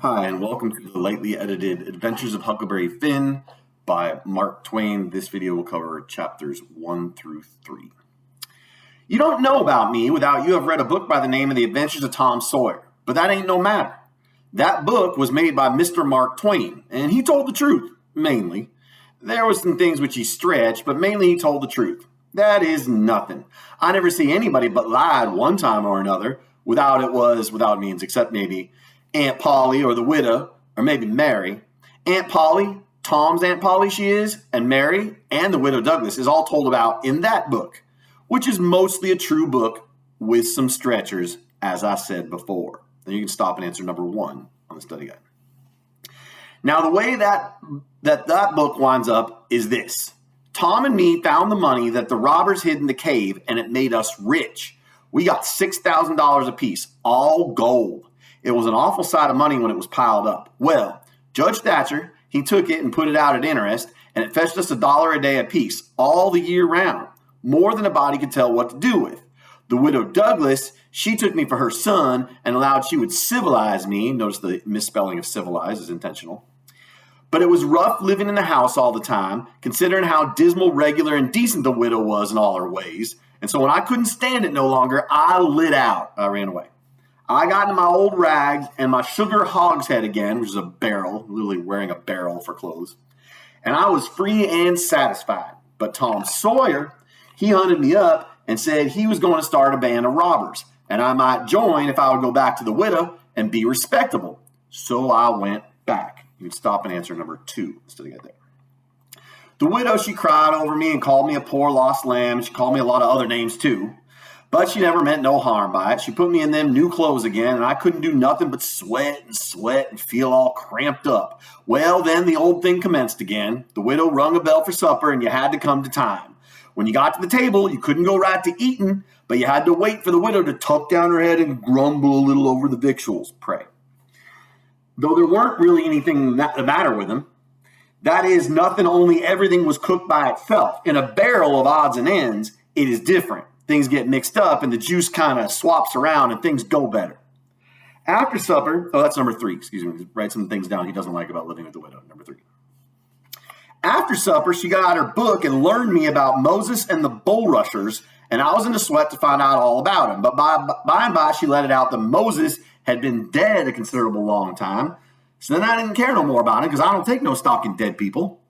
Hi, and welcome to the lightly edited Adventures of Huckleberry Finn by Mark Twain. This video will cover chapters 1 through 3. You don't know about me without you have read a book by the name of The Adventures of Tom Sawyer, but that ain't no matter. That book was made by Mr. Mark Twain, and he told the truth, mainly. There was some things which he stretched, but mainly he told the truth. That is nothing. I never see anybody but lied one time or another, without means, except maybe Aunt Polly or the widow, or maybe Mary. Aunt Polly, Tom's Aunt Polly she is, and Mary and the widow Douglas is all told about in that book, which is mostly a true book with some stretchers, as I said before. Then you can stop and answer number 1 on the study guide. Now, the way that book winds up is this. Tom and me found the money that the robbers hid in the cave, and it made us rich. We got $6,000 apiece, all gold. It was an awful sight of money when it was piled up. Well, Judge Thatcher, he took it and put it out at interest, and it fetched us $1 a day apiece, all the year round, more than a body could tell what to do with. The widow Douglas, she took me for her son and allowed she would civilize me. Notice the misspelling of civilize is intentional. But it was rough living in the house all the time, considering how dismal, regular, and decent the widow was in all her ways. And so when I couldn't stand it no longer, I lit out. I ran away. I got into my old rags and my sugar hogshead again, which is a barrel, literally wearing a barrel for clothes. And I was free and satisfied. But Tom Sawyer, he hunted me up and said he was going to start a band of robbers, and I might join if I would go back to the widow and be respectable. So I went back. You can stop and answer number 2 instead of get there. The widow, she cried over me and called me a poor lost lamb. She called me a lot of other names too. But she never meant no harm by it. She put me in them new clothes again, and I couldn't do nothing but sweat and feel all cramped up. Well, then the old thing commenced again. The widow rung a bell for supper, and you had to come to time. When you got to the table, you couldn't go right to eating, but you had to wait for the widow to tuck down her head and grumble a little over the victuals, pray. Though there weren't really anything the matter with them. That is, nothing, only everything was cooked by itself. In a barrel of odds and ends, it is different. Things get mixed up and the juice kind of swaps around and things go better. After supper, that's number 3, excuse me, write some things down he doesn't like about living with the widow, number 3. After supper, she got out her book and learned me about Moses and the bulrushers, and I was in a sweat to find out all about him. But by and by, she let it out that Moses had been dead a considerable long time, so then I didn't care no more about it because I don't take no stock in dead people.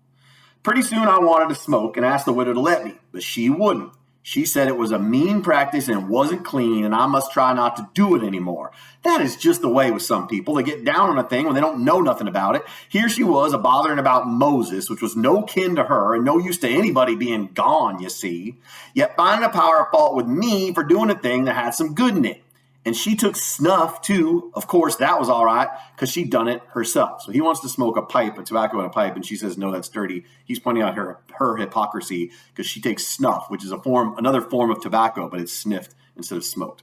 Pretty soon I wanted to smoke and asked the widow to let me, but she wouldn't. She said it was a mean practice and wasn't clean, and I must try not to do it anymore. That is just the way with some people. They get down on a thing when they don't know nothing about it. Here she was, a-bothering about Moses, which was no kin to her and no use to anybody being gone, you see, yet finding a power of fault with me for doing a thing that had some good in it. And she took snuff, too. Of course, that was all right, because she'd done it herself. So he wants to smoke a pipe, a tobacco in a pipe, and she says, no, that's dirty. He's pointing out her hypocrisy, because she takes snuff, which is another form of tobacco, but it's sniffed instead of smoked.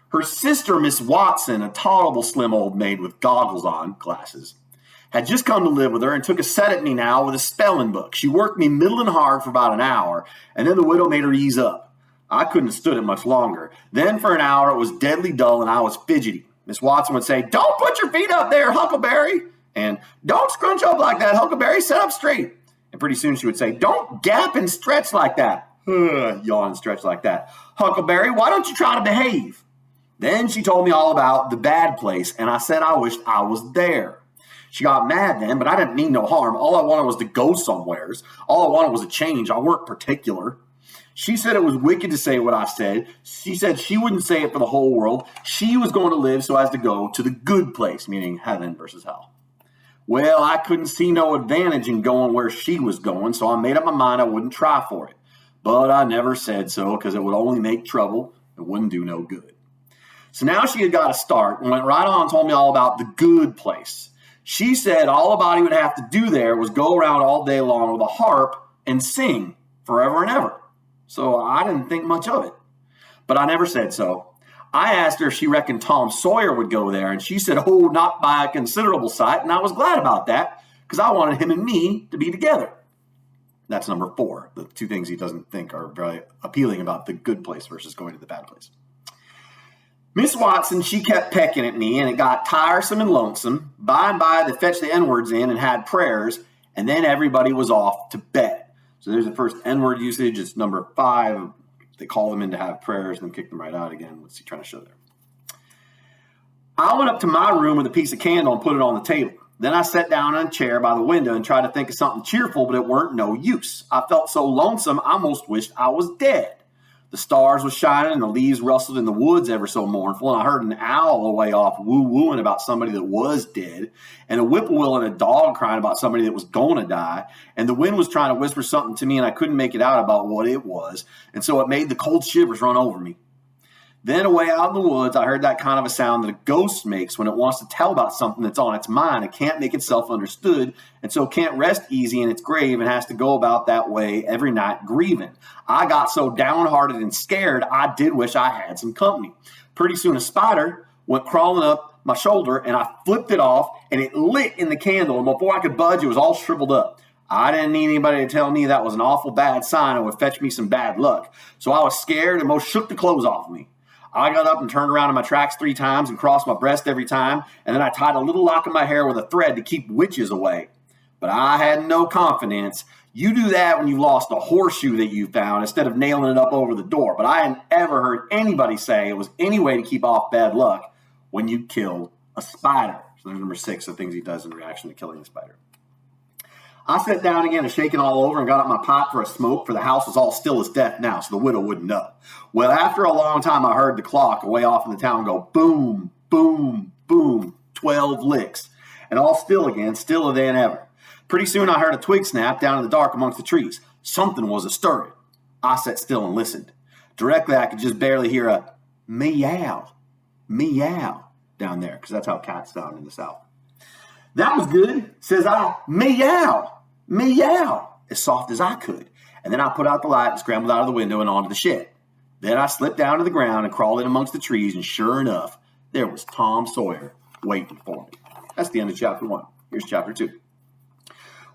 Her sister, Miss Watson, a tolerable slim old maid with goggles on, glasses, had just come to live with her and took a set at me now with a spelling book. She worked me middling hard for about an hour, and then the widow made her ease up. I couldn't have stood it much longer. Then for an hour, it was deadly dull, and I was fidgety. Miss Watson would say, don't put your feet up there, Huckleberry. And don't scrunch up like that, Huckleberry. Sit up straight. And pretty soon she would say, don't gap and stretch like that. Yawn and stretch like that. Huckleberry, why don't you try to behave? Then she told me all about the bad place, and I said I wished I was there. She got mad then, but I didn't mean no harm. All I wanted was to go somewheres. All I wanted was a change. I weren't particular. She said it was wicked to say what I said. She said she wouldn't say it for the whole world. She was going to live so as to go to the good place, meaning heaven versus hell. Well, I couldn't see no advantage in going where she was going, so I made up my mind I wouldn't try for it. But I never said so because it would only make trouble and wouldn't do no good. So now she had got a start and went right on and told me all about the good place. She said all a body would have to do there was go around all day long with a harp and sing forever and ever. So I didn't think much of it. But I never said so. I asked her if she reckoned Tom Sawyer would go there, and she said, oh, not by a considerable sight, and I was glad about that, because I wanted him and me to be together. That's number 4, the 2 things he doesn't think are very appealing about the good place versus going to the bad place. Miss Watson, she kept pecking at me, and it got tiresome and lonesome. By and by, they fetched the N-words in and had prayers, and then everybody was off to bed. So there's the first N-word usage. It's number 5. They call them in to have prayers and then kick them right out again. What's he trying to show there? I went up to my room with a piece of candle and put it on the table. Then I sat down on a chair by the window and tried to think of something cheerful, but it weren't no use. I felt so lonesome, I almost wished I was dead. The stars were shining and the leaves rustled in the woods ever so mournful, and I heard an owl away off woo-wooing about somebody that was dead, and a whippoorwill and a dog crying about somebody that was going to die, and the wind was trying to whisper something to me, and I couldn't make it out about what it was, and so it made the cold shivers run over me. Then away out in the woods, I heard that kind of a sound that a ghost makes when it wants to tell about something that's on its mind and can't make itself understood, and so can't rest easy in its grave and has to go about that way every night grieving. I got so downhearted and scared, I did wish I had some company. Pretty soon a spider went crawling up my shoulder, and I flipped it off, and it lit in the candle, and before I could budge, it was all shriveled up. I didn't need anybody to tell me that was an awful bad sign and would fetch me some bad luck, so I was scared and most shook the clothes off of me. I got up and turned around in my tracks 3 times and crossed my breast every time, and then I tied a little lock of my hair with a thread to keep witches away. But I had no confidence. You do that when you've lost a horseshoe that you found instead of nailing it up over the door. But I hadn't ever heard anybody say it was any way to keep off bad luck when you killed a spider. So there's number 6 of things he does in reaction to killing the spider. I sat down again and shaking all over and got out my pipe for a smoke, for the house was all still as death now, so the widow wouldn't know. Well, after a long time, I heard the clock away off in the town go boom, boom, boom, 12 licks. And all still again, stiller than ever. Pretty soon I heard a twig snap down in the dark amongst the trees. Something was a-stirring. I sat still and listened. Directly, I could just barely hear a meow, meow down there, because that's how cats sound in the South. That was good, says I. Meow, meow, as soft as I could. And then I put out the light and scrambled out of the window and onto the shed. Then I slipped down to the ground and crawled in amongst the trees, and sure enough, there was Tom Sawyer waiting for me. That's the end of chapter 1. Here's chapter 2.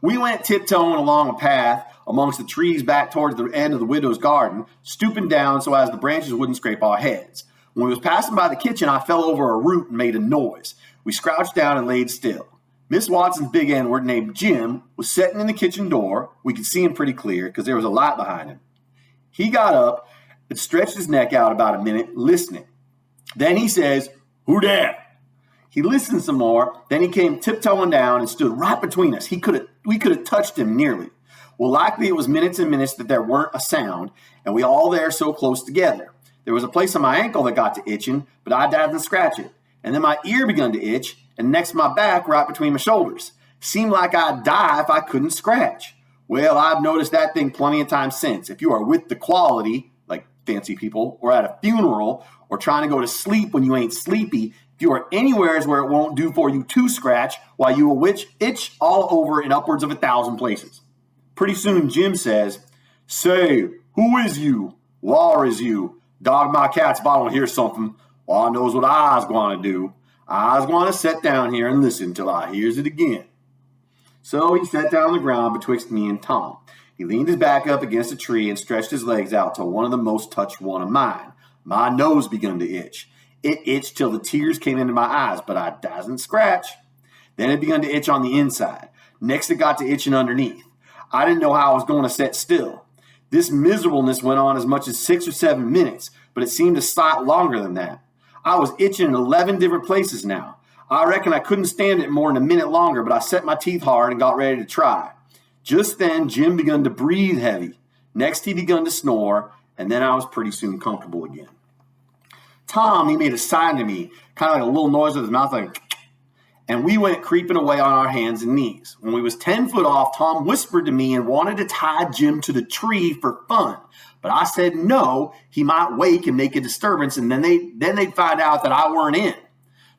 We went tiptoeing along a path amongst the trees back towards the end of the widow's garden, stooping down so as the branches wouldn't scrape our heads. When we was passing by the kitchen, I fell over a root and made a noise. We crouched down and laid still. Miss Watson's big N-word named Jim was sitting in the kitchen door. We could see him pretty clear because there was a light behind him. He got up and stretched his neck out about a minute, listening. Then he says, "Who dat?" He listened some more. Then he came tiptoeing down and stood right between us. We could have touched him nearly. Well, likely it was minutes and minutes that there weren't a sound, and we all there so close together. There was a place on my ankle that got to itching, but I didn't scratch it. And then my ear begun to itch, and next to my back, right between my shoulders. Seemed like I'd die if I couldn't scratch. Well, I've noticed that thing plenty of times since. If you are with the quality, like fancy people, or at a funeral, or trying to go to sleep when you ain't sleepy, if you are anywheres where it won't do for you to scratch, while you will itch all over in upwards of 1,000 places. Pretty soon, Jim says, "Say, who is you? Whar is you? Dog my cats if I don't hear something. Well, I knows what I's going to do. I's going to sit down here and listen till I hears it again." So he sat down on the ground betwixt me and Tom. He leaned his back up against a tree and stretched his legs out till one of the most touched one of mine. My nose begun to itch. It itched till the tears came into my eyes, but I doesn't scratch. Then it begun to itch on the inside. Next it got to itching underneath. I didn't know how I was going to sit still. This miserableness went on as much as 6 or 7 minutes, but it seemed a sight longer than that. I was itching in 11 different places now. I reckon I couldn't stand it more than a minute longer, but I set my teeth hard and got ready to try. Just then, Jim begun to breathe heavy. Next, he begun to snore, and then I was pretty soon comfortable again. Tom, he made a sign to me, kind of like a little noise with his mouth, like, and we went creeping away on our hands and knees. When we was 10 foot off, Tom whispered to me and wanted to tie Jim to the tree for fun. But I said no, he might wake and make a disturbance, and then they'd find out that I weren't in.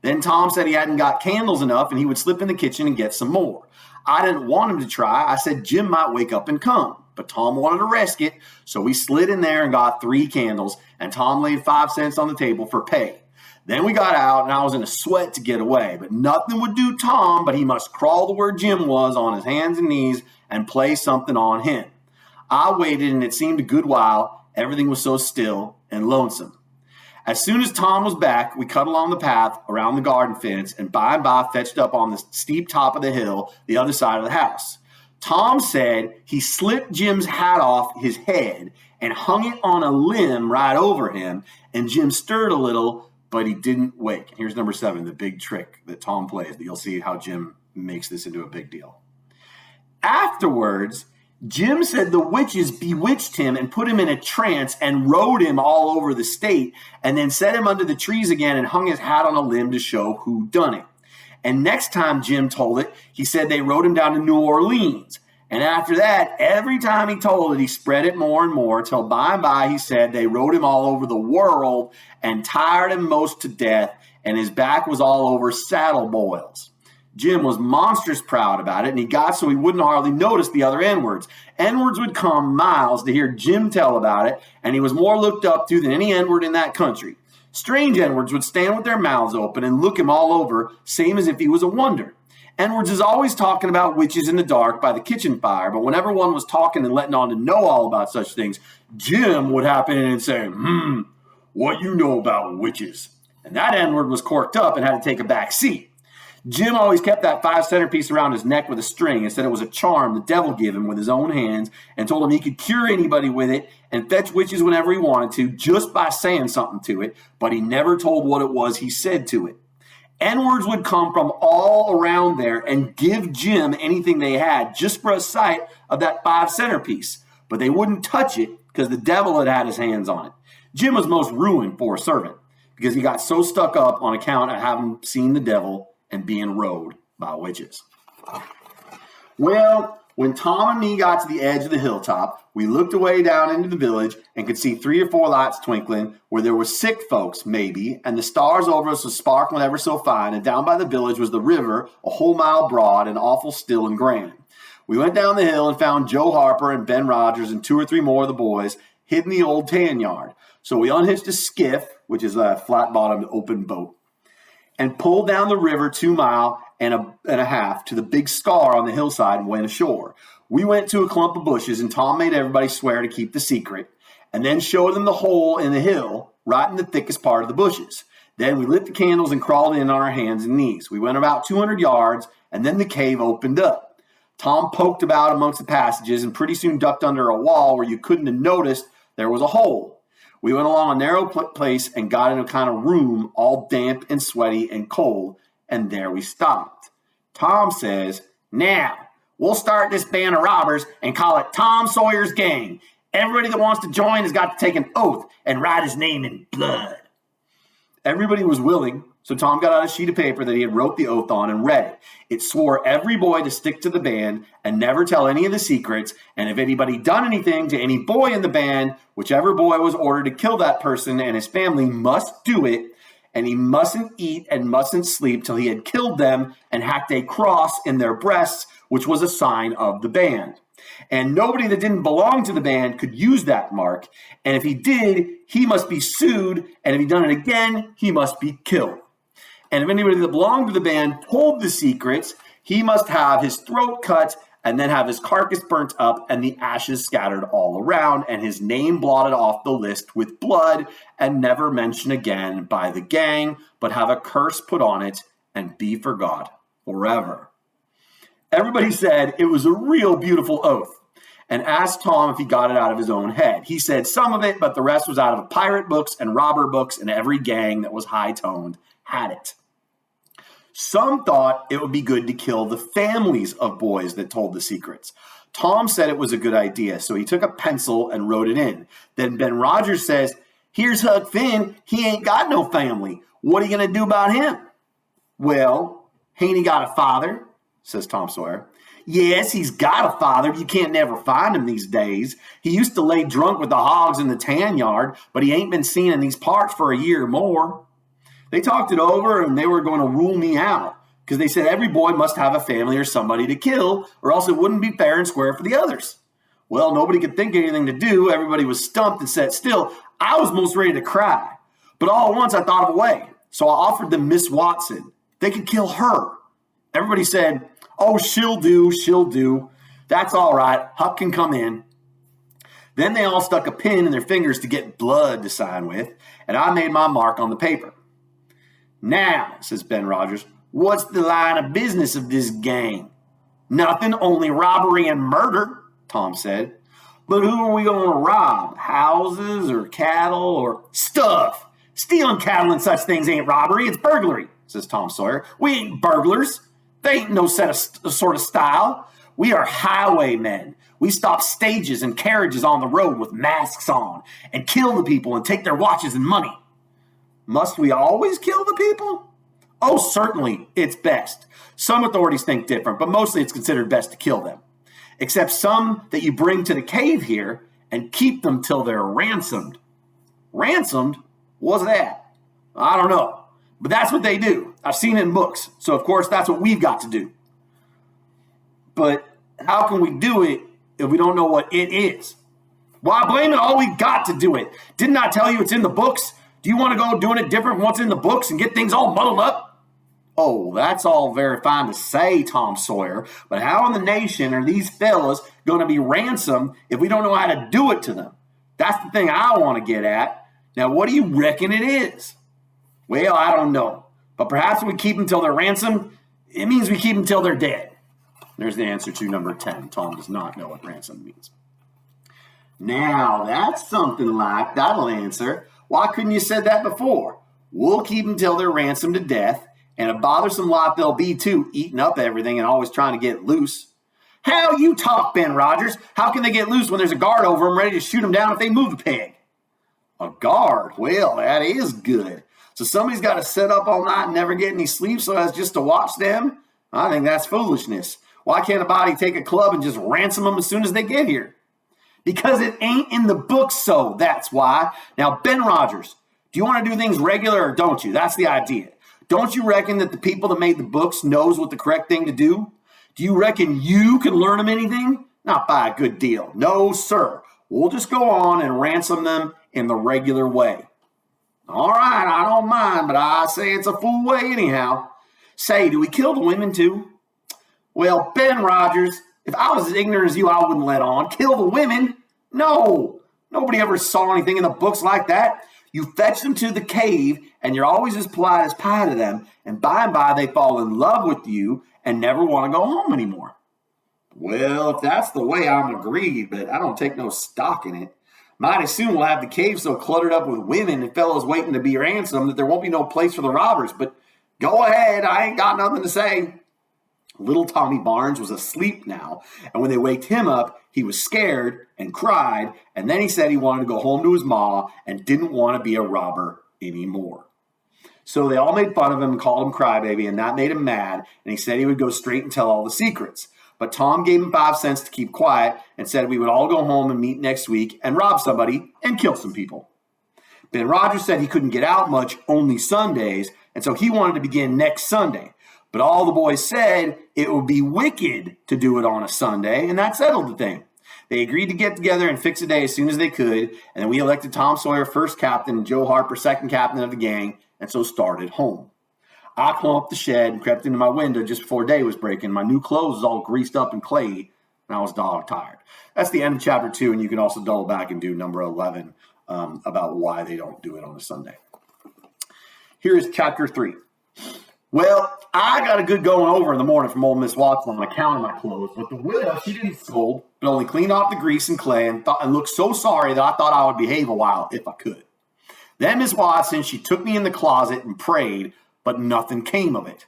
Then Tom said he hadn't got candles enough, and he would slip in the kitchen and get some more. I didn't want him to try. I said Jim might wake up and come. But Tom wanted to risk it, so we slid in there and got 3 candles, and Tom laid 5 cents on the table for pay. Then we got out, and I was in a sweat to get away, but nothing would do Tom, but he must crawl to where Jim was on his hands and knees and play something on him. I waited, and it seemed a good while. Everything was so still and lonesome. As soon as Tom was back, we cut along the path around the garden fence and by fetched up on the steep top of the hill, the other side of the house. Tom said he slipped Jim's hat off his head and hung it on a limb right over him, and Jim stirred a little, but he didn't wake. Here's number 7, the big trick that Tom plays. You'll see how Jim makes this into a big deal. Afterwards, Jim said the witches bewitched him and put him in a trance and rode him all over the state and then set him under the trees again and hung his hat on a limb to show who done it. And next time Jim told it, he said they rode him down to New Orleans. And after that, every time he told it, he spread it more and more till by he said they rode him all over the world and tired him most to death, and his back was all over saddle boils. Jim was monstrous proud about it, and he got so he wouldn't hardly notice the other N-words. N-words would come miles to hear Jim tell about it, and he was more looked up to than any N-word in that country. Strange N-words would stand with their mouths open and look him all over, same as if he was a wonder. N-words is always talking about witches in the dark by the kitchen fire, but whenever one was talking and letting on to know all about such things, Jim would hop in and say, what you know about witches? And that N-word was corked up and had to take a back seat. Jim always kept that 5 centerpiece around his neck with a string and said it was a charm the devil gave him with his own hands and told him he could cure anybody with it and fetch witches whenever he wanted to just by saying something to it, but he never told what it was he said to it. N-words would come from all around there and give Jim anything they had just for a sight of that 5 centerpiece, but they wouldn't touch it because the devil had his hands on it. Jim was most ruined for a servant because he got so stuck up on account of having seen the devil and being rode by witches. Well, when Tom and me got to the edge of the hilltop, we looked away down into the village and could see 3 or 4 lights twinkling where there were sick folks, maybe, and the stars over us was sparkling ever so fine, and down by the village was the river, a whole mile broad and awful still and grand. We went down the hill and found Joe Harper and Ben Rogers and 2 or 3 more of the boys hid in the old tan yard. So we unhitched a skiff, which is a flat-bottomed open boat, and pulled down the river 2 miles and a half to the big scar on the hillside and went ashore. We went to a clump of bushes, and Tom made everybody swear to keep the secret, and then showed them the hole in the hill right in the thickest part of the bushes. Then we lit the candles and crawled in on our hands and knees. We went about 200 yards, and then the cave opened up. Tom poked about amongst the passages and pretty soon ducked under a wall where you couldn't have noticed there was a hole. We went along a narrow place and got in a kind of room all damp and sweaty and cold, and there we stopped. Tom says, now, we'll start this band of robbers and call it Tom Sawyer's Gang. Everybody that wants to join has got to take an oath and write his name in blood. Everybody was willing, so Tom got out a sheet of paper that he had wrote the oath on and read it. It swore every boy to stick to the band and never tell any of the secrets, and if anybody done anything to any boy in the band, whichever boy was ordered to kill that person and his family must do it, and he mustn't eat and mustn't sleep till he had killed them and hacked a cross in their breasts, which was a sign of the band. And nobody that didn't belong to the band could use that mark, and if he did, he must be sued, and if he done it again, he must be killed. And if anybody that belonged to the band told the secrets, he must have his throat cut and then have his carcass burnt up and the ashes scattered all around and his name blotted off the list with blood and never mentioned again by the gang, but have a curse put on it and be forgot forever. Everybody said it was a real beautiful oath and asked Tom if he got it out of his own head. He said some of it, but the rest was out of pirate books and robber books, and every gang that was high-toned had it. Some thought it would be good to kill the families of boys that told the secrets. Tom said it was a good idea, so he took a pencil and wrote it in. Then Ben Rogers says, here's Huck Finn. He ain't got no family. What are you going to do about him? Well, ain't he got a father? Says Tom Sawyer. Yes, he's got a father. You can't never find him these days. He used to lay drunk with the hogs in the tan yard, but he ain't been seen in these parts for a year or more. They talked it over, and they were going to rule me out because they said every boy must have a family or somebody to kill, or else it wouldn't be fair and square for the others. Well, nobody could think of anything to do. Everybody was stumped and sat still. I was most ready to cry, but all at once I thought of a way. So I offered them Miss Watson. They could kill her. Everybody said, oh, she'll do. That's all right. Huck can come in. Then they all stuck a pin in their fingers to get blood to sign with, and I made my mark on the paper. Now, says Ben Rogers, what's the line of business of this gang? Nothing, only robbery and murder, Tom said. But who are we going to rob? Houses or cattle or stuff? Stealing cattle and such things ain't robbery, it's burglary, says Tom Sawyer. We ain't burglars. They ain't no sort of style. We are highwaymen. We stop stages and carriages on the road with masks on and kill the people and take their watches and money. Must we always kill the people? Oh, certainly, it's best. Some authorities think different, but mostly it's considered best to kill them. Except some that you bring to the cave here and keep them till they're ransomed. Ransomed? What's that? I don't know. But that's what they do. I've seen it in books. So, of course, that's what we've got to do. But how can we do it if we don't know what it is? Why blame it? All we got to do it. Didn't I tell you it's in the books? Do you want to go doing it different from what's in the books and get things all muddled up? Oh, that's all very fine to say, Tom Sawyer, but how in the nation are these fellas going to be ransomed if we don't know how to do it to them? That's the thing I want to get at. Now, what do you reckon it is? Well, I don't know, but perhaps we keep them till they're ransomed. It means we keep them till they're dead. There's the answer to number 10. Tom does not know what ransom means. Now, that's something like, that'll answer. Why couldn't you said that before? We'll keep them till they're ransomed to death, and a bothersome lot they'll be too, eating up everything and always trying to get loose. How you talk, Ben Rogers? How can they get loose when there's a guard over them ready to shoot them down if they move a peg? A guard? Well, that is good. So somebody's got to sit up all night and never get any sleep so as just to watch them? I think that's foolishness. Why can't a body take a club and just ransom them as soon as they get here? Because it ain't in the book, so that's why. Now, Ben Rogers, do you want to do things regular or don't you? That's the idea. Don't you reckon that the people that made the books knows what the correct thing to do? Do you reckon you can learn them anything? Not by a good deal. No, sir. We'll just go on and ransom them in the regular way. All right, I don't mind, but I say it's a fool way anyhow. Say, do we kill the women too? Well, Ben Rogers, if I was as ignorant as you, I wouldn't let on. Kill the women? No. Nobody ever saw anything in the books like that. You fetch them to the cave, and you're always as polite as pie to them, and by they fall in love with you and never want to go home anymore. Well, if that's the way, I'm agreed, but I don't take no stock in it. Mighty soon we'll have the cave so cluttered up with women and fellows waiting to be ransomed that there won't be no place for the robbers. But go ahead, I ain't got nothing to say. Little Tommy Barnes was asleep now, and when they waked him up, he was scared and cried, and then he said he wanted to go home to his ma and didn't want to be a robber anymore. So they all made fun of him and called him crybaby, and that made him mad, and he said he would go straight and tell all the secrets. But Tom gave him 5 cents to keep quiet and said we would all go home and meet next week and rob somebody and kill some people. Ben Rogers said he couldn't get out much, only Sundays, and so he wanted to begin next Sunday. But all the boys said it would be wicked to do it on a Sunday, and that settled the thing. They agreed to get together and fix a day as soon as they could, and then we elected Tom Sawyer first captain and Joe Harper second captain of the gang, and so started home. I climbed up the shed and crept into my window just before day was breaking. My new clothes was all greased up and clayey, and I was dog tired. That's the end of chapter 2, and you can also double back and do number 11 about why they don't do it on a Sunday. Here is chapter 3. Well, I got a good going over in the morning from old Miss Watson on account of my clothes, but the widow, she didn't scold, but only cleaned off the grease and clay and looked so sorry that I thought I would behave a while if I could. Then Miss Watson, she took me in the closet and prayed, but nothing came of it.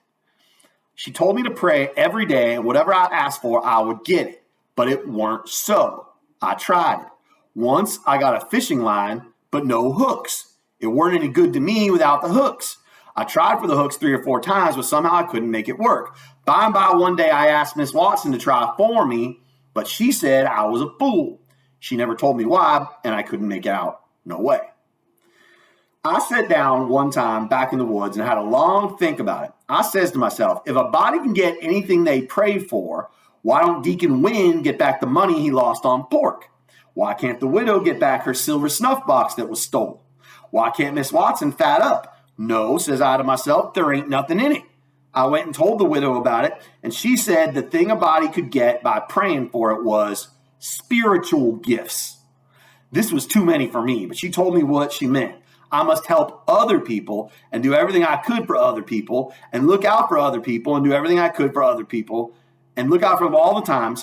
She told me to pray every day, and whatever I asked for, I would get it, but it weren't so. I tried it. Once I got a fishing line, but no hooks. It weren't any good to me without the hooks. I tried for the hooks 3 or 4 times, but somehow I couldn't make it work. By and by one day I asked Miss Watson to try for me, but she said I was a fool. She never told me why, and I couldn't make it out. No way. I sat down one time back in the woods and had a long think about it. I says to myself, if a body can get anything they prayed for, why don't Deacon Wynn get back the money he lost on pork? Why can't the widow get back her silver snuff box that was stolen? Why can't Miss Watson fat up? No, says I to myself, there ain't nothing in it. I went and told the widow about it, and she said the thing a body could get by praying for it was spiritual gifts. This was too many for me, but she told me what she meant. I must help other people and do everything I could for other people and look out for other people and do everything I could for other people and look out for them all the time,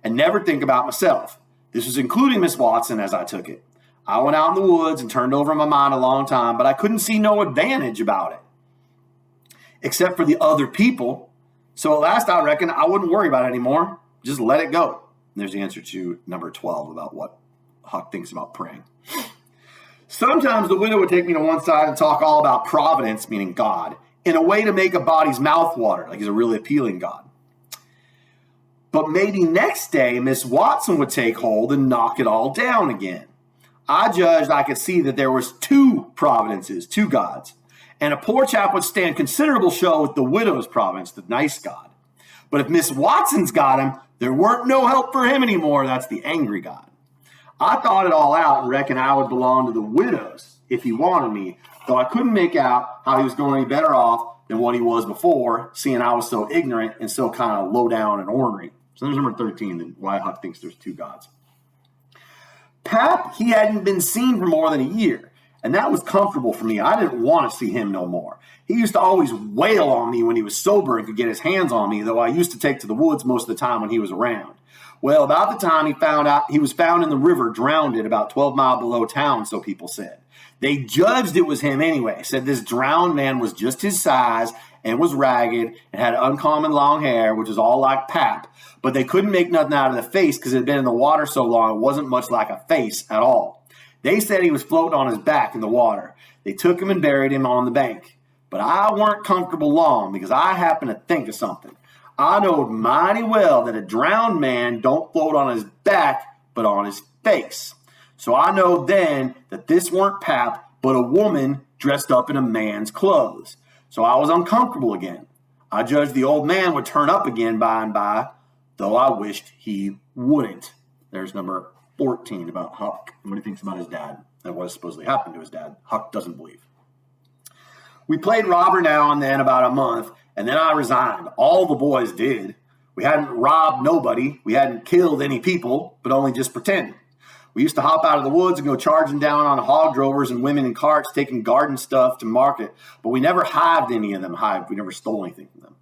and never think about myself. This was including Miss Watson as I took it. I went out in the woods and turned over my mind a long time, but I couldn't see no advantage about it, except for the other people. So at last I reckon I wouldn't worry about it anymore. Just let it go. And there's the answer to number 12 about what Huck thinks about praying. Sometimes the widow would take me to one side and talk all about providence, meaning God, in a way to make a body's mouth water, like he's a really appealing God. But maybe next day, Miss Watson would take hold and knock it all down again. I judged I could see that there was two providences, two gods, and a poor chap would stand considerable show with the widow's providence, the nice God. But if Miss Watson's got him, there weren't no help for him anymore. That's the angry God. I thought it all out and reckoned I would belong to the widows if he wanted me, though I couldn't make out how he was going to be better off than what he was before, seeing I was so ignorant and so kind of low down and ornery. So there's number 13, why Huck thinks there's two gods. Pap, he hadn't been seen for more than a year, and that was comfortable for me. I didn't want to see him no more. He used to always wail on me when he was sober and could get his hands on me, though I used to take to the woods most of the time when he was around. Well, about the time he was found in the river, drowned at about 12 miles below town, so people said. They judged it was him anyway, said this drowned man was just his size and was ragged and had uncommon long hair, which is all like Pap, but they couldn't make nothing out of the face because it had been in the water so long it wasn't much like a face at all. They said he was floating on his back in the water. They took him and buried him on the bank. But I weren't comfortable long because I happened to think of something. I knowed mighty well that a drowned man don't float on his back, but on his face. So I know then that this weren't Pap, but a woman dressed up in a man's clothes. So I was uncomfortable again. I judged the old man would turn up again by and by, though I wished he wouldn't. There's number 14 about Huck and what he thinks about his dad and what supposedly happened to his dad. Huck doesn't believe. We played robber now and then about a month, and then I resigned. All the boys did. We hadn't robbed nobody. We hadn't killed any people, but only just pretended. We used to hop out of the woods and go charging down on hog drovers and women in carts taking garden stuff to market, but we never hived any of them. We never stole anything from them.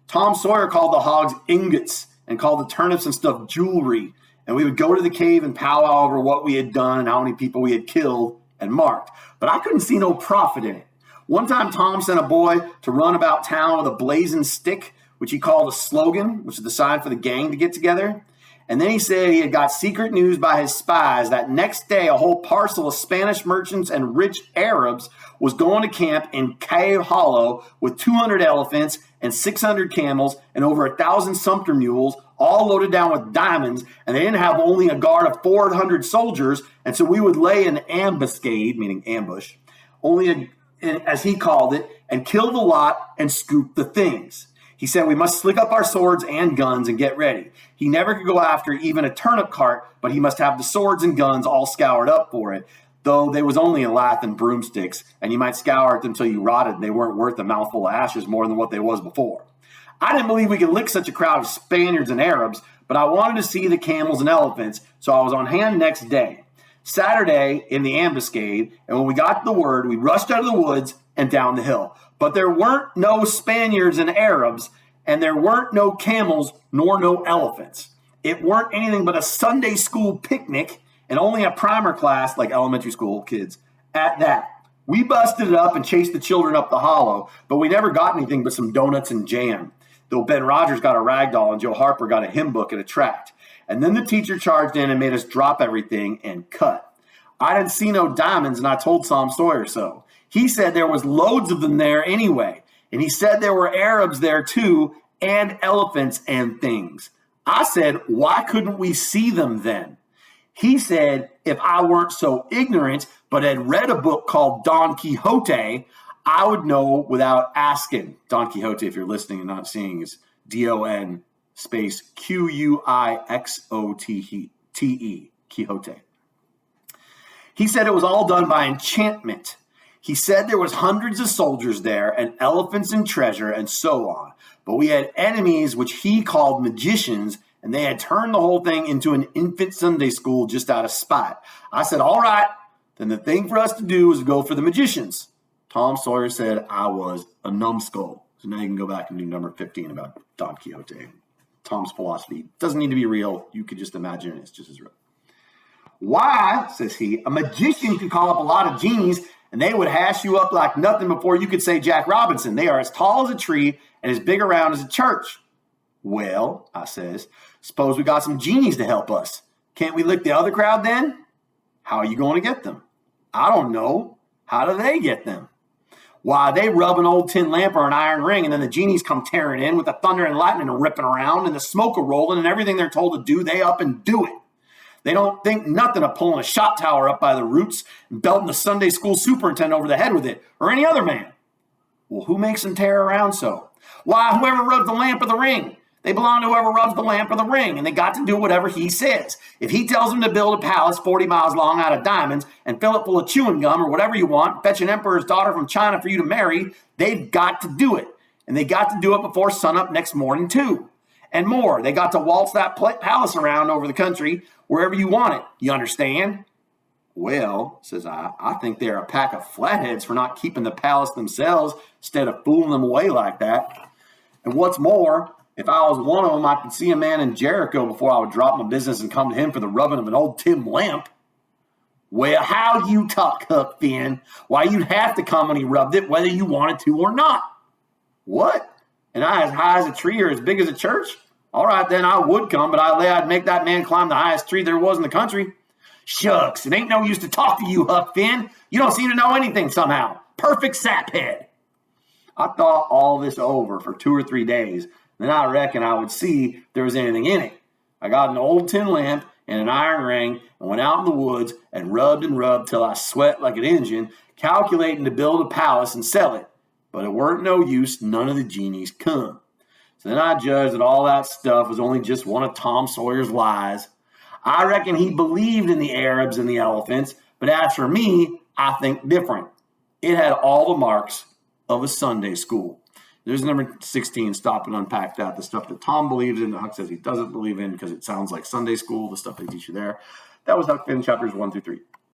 Tom Sawyer called the hogs ingots and called the turnips and stuff jewelry, and we would go to the cave and powwow over what we had done and how many people we had killed and marked. But I couldn't see no profit in it. One time, Tom sent a boy to run about town with a blazing stick, which he called a slogan, which is the sign for the gang to get together. And then he said he had got secret news by his spies that next day a whole parcel of Spanish merchants and rich Arabs was going to camp in Cave Hollow with 200 elephants and 600 camels and over 1,000 sumpter mules, all loaded down with diamonds, and they didn't have only a guard of 400 soldiers, and so we would lay an ambuscade, meaning ambush, as he called it, and kill the lot and scoop the things. He said we must slick up our swords and guns and get ready. He never could go after even a turnip cart, but he must have the swords and guns all scoured up for it, though they was only a lath and broomsticks, and you might scour at them till you rotted, and they weren't worth a mouthful of ashes more than what they was before. I didn't believe we could lick such a crowd of Spaniards and Arabs, but I wanted to see the camels and elephants, so I was on hand next day. Saturday in the ambuscade, and when we got the word, we rushed out of the woods and down the hill. But there weren't no Spaniards and Arabs, and there weren't no camels nor no elephants. It weren't anything but a Sunday school picnic and only a primer class, like elementary school kids, at that. We busted it up and chased the children up the hollow, but we never got anything but some donuts and jam, though Ben Rogers got a rag doll and Joe Harper got a hymn book and a tract. And then the teacher charged in and made us drop everything and cut. I didn't see no diamonds, and I told Tom Sawyer so. He said there was loads of them there anyway, and he said there were Arabs there too, and elephants and things. I said, why couldn't we see them then? He said, if I weren't so ignorant, but had read a book called Don Quixote, I would know without asking. Don Quixote, if you're listening and not seeing, is D-O-N space Q-U-I-X-O-T-E, Quixote. He said it was all done by enchantment. He said there was hundreds of soldiers there and elephants and treasure and so on. But we had enemies which he called magicians, and they had turned the whole thing into an infant Sunday school just out of spite. I said, all right, then the thing for us to do is go for the magicians. Tom Sawyer said I was a numbskull. So now you can go back and do number 15 about Don Quixote. Tom's philosophy doesn't need to be real. You could just imagine it. It's just as real. Why, says he, a magician could call up a lot of genies and they would hash you up like nothing before you could say Jack Robinson. They are as tall as a tree and as big around as a church. Well, I says, suppose we got some genies to help us. Can't we lick the other crowd then? How are you going to get them? I don't know. How do they get them? Why, they rub an old tin lamp or an iron ring, and then the genies come tearing in with the thunder and lightning and ripping around and the smoke a-rolling, and everything they're told to do, they up and do it. They don't think nothing of pulling a shot tower up by the roots and belting the Sunday school superintendent over the head with it, or any other man. Well, who makes them tear around so? Why, whoever rubs the lamp or the ring. They belong to whoever rubs the lamp or the ring, and they got to do whatever he says. If he tells them to build a palace 40 miles long out of diamonds and fill it full of chewing gum or whatever you want, fetch an emperor's daughter from China for you to marry, they've got to do it. And they got to do it before sunup next morning, too. And more, they got to waltz that palace around over the country wherever you want it. You understand? Well, says I think they're a pack of flatheads for not keeping the palace themselves instead of fooling them away like that. And what's more, if I was one of them, I could see a man in Jericho before I would drop my business and come to him for the rubbing of an old tin lamp. Well, how you talk, Huck Finn? Why, you'd have to come when he rubbed it, whether you wanted to or not. What? And I as high as a tree or as big as a church? All right, then I would come, but I lay I'd make that man climb the highest tree there was in the country. Shucks, it ain't no use to talk to you, Huck Finn. You don't seem to know anything somehow. Perfect saphead. I thought all this over for 2 or 3 days. Then I reckon I would see if there was anything in it. I got an old tin lamp and an iron ring and went out in the woods and rubbed till I sweat like an engine, calculating to build a palace and sell it. But it weren't no use, none of the genies come. So then I judged that all that stuff was only just one of Tom Sawyer's lies. I reckon he believed in the Arabs and the elephants, but as for me, I think different. It had all the marks of a Sunday school. There's number 16, stop and unpack that. The stuff that Tom believes in, that Huck says he doesn't believe in because it sounds like Sunday school, the stuff they teach you there. That was Huck Finn chapters 1 through 3.